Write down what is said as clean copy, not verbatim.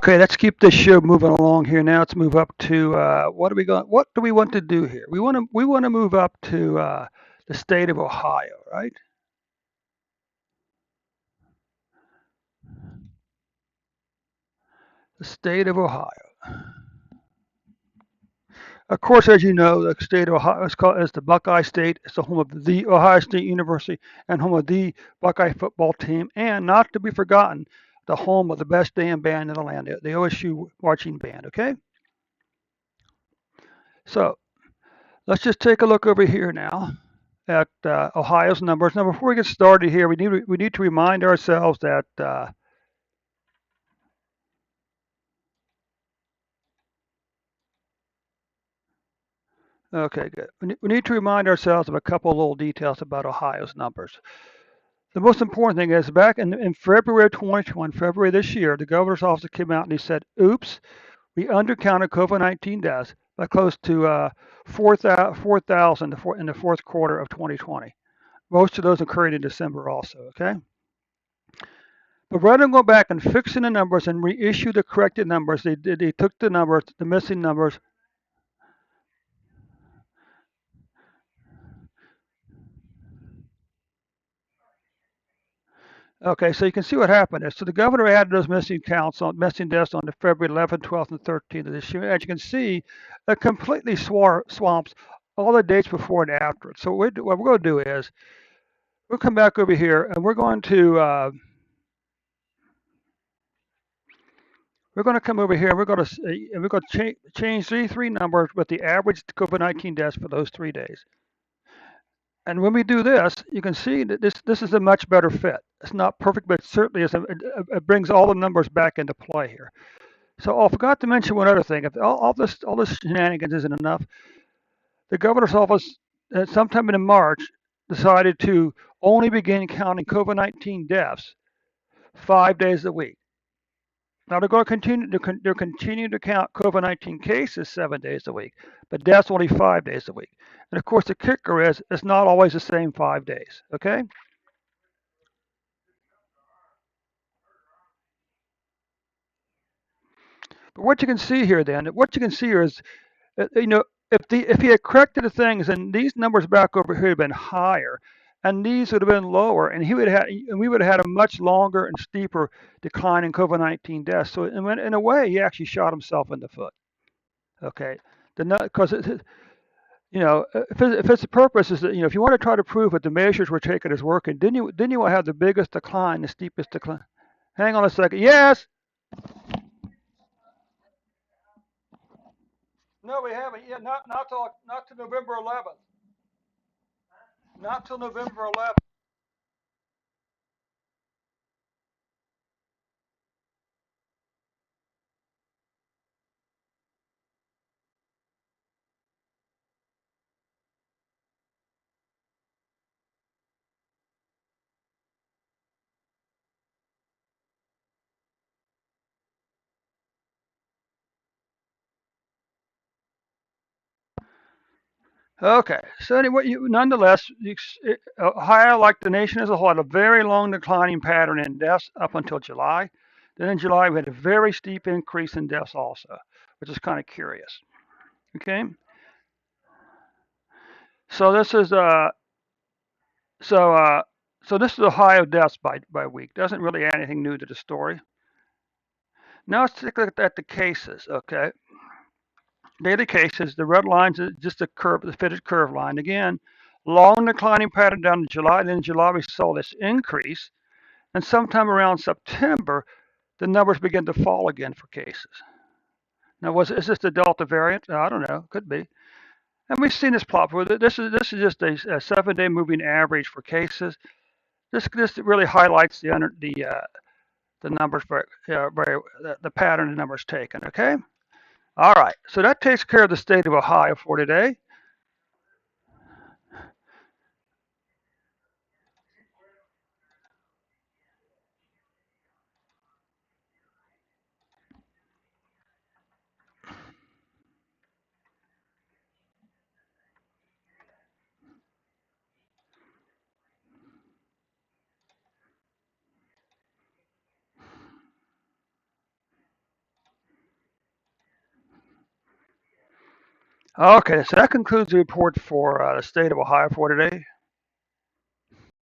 Okay, let's keep this show moving along here. Now let's move up to what do we want to do here? We want to move up to the state of Ohio, right? The state of Ohio. Of course, as you know, the state of Ohio is called as the Buckeye State. It's the home of the Ohio State University and home of the Buckeye football team, and not to be forgotten, the home of the best damn band in the land, the OSU marching band. Okay, so let's just take a look over here now at Ohio's numbers. Now, before we get started here, we need to remind ourselves that okay, good. We need to remind ourselves of a couple of little details about Ohio's numbers. The most important thing is back in February 2021, February this year, the governor's office came out and he said, "Oops, we undercounted COVID-19 deaths by close to 4,000 in the fourth quarter of 2020. Most of those occurred in December also. Okay." But rather than go back and fixing the numbers and reissue the corrected numbers, they took the numbers, the missing numbers. Okay, so you can see what happened is. So the governor added those missing deaths on the February 11th, 12th, and 13th of this year. As you can see, it completely swamps all the dates before and after it. So what we're going to do is we'll come back over here and we're going to come over here and we're going to change these three numbers with the average COVID-19 deaths for those 3 days. And when we do this, you can see that this is a much better fit. It's not perfect, but it certainly is. It brings all the numbers back into play here. So I forgot to mention one other thing. If all this shenanigans isn't enough, the governor's office, sometime in March, decided to only begin counting COVID-19 deaths 5 days a week. Now they're going to continue. They're continuing to count COVID-19 cases 7 days a week, but deaths only 5 days a week. And of course, the kicker is it's not always the same 5 days. Okay. But what you can see here is, you know, if he had corrected the things and these numbers back over here had been higher, and these would have been lower, and we would have had a much longer and steeper decline in COVID-19 deaths. So in a way, he actually shot himself in the foot. Okay, because if it's the purpose is that if you want to try to prove that the measures we're taking is working, then you will have the biggest decline, the steepest decline. Hang on a second. Yes. No, we haven't. Yeah, not till November 11th. Not till November 11th. Okay. So anyway, nonetheless, Ohio, like the nation as a whole, had a very long declining pattern in deaths up until July. Then in July, we had a very steep increase in deaths also, which is kind of curious. Okay. So this is so uh, so this is Ohio deaths by week. Doesn't really add anything new to the story. Now let's take a look at the cases. Okay. Daily cases. The red lines is just the curve, the fitted curve line. Again, long declining pattern down to July. Then in July we saw this increase. And sometime around September, the numbers begin to fall again for cases. Now, is this the Delta variant? I don't know. Could be. And we've seen this plot before. This is just a 7-day moving average for cases. This really highlights the numbers the pattern the numbers taken. Okay. All right. So that takes care of the state of Ohio for today. Okay, so that concludes the report for the state of Ohio for today.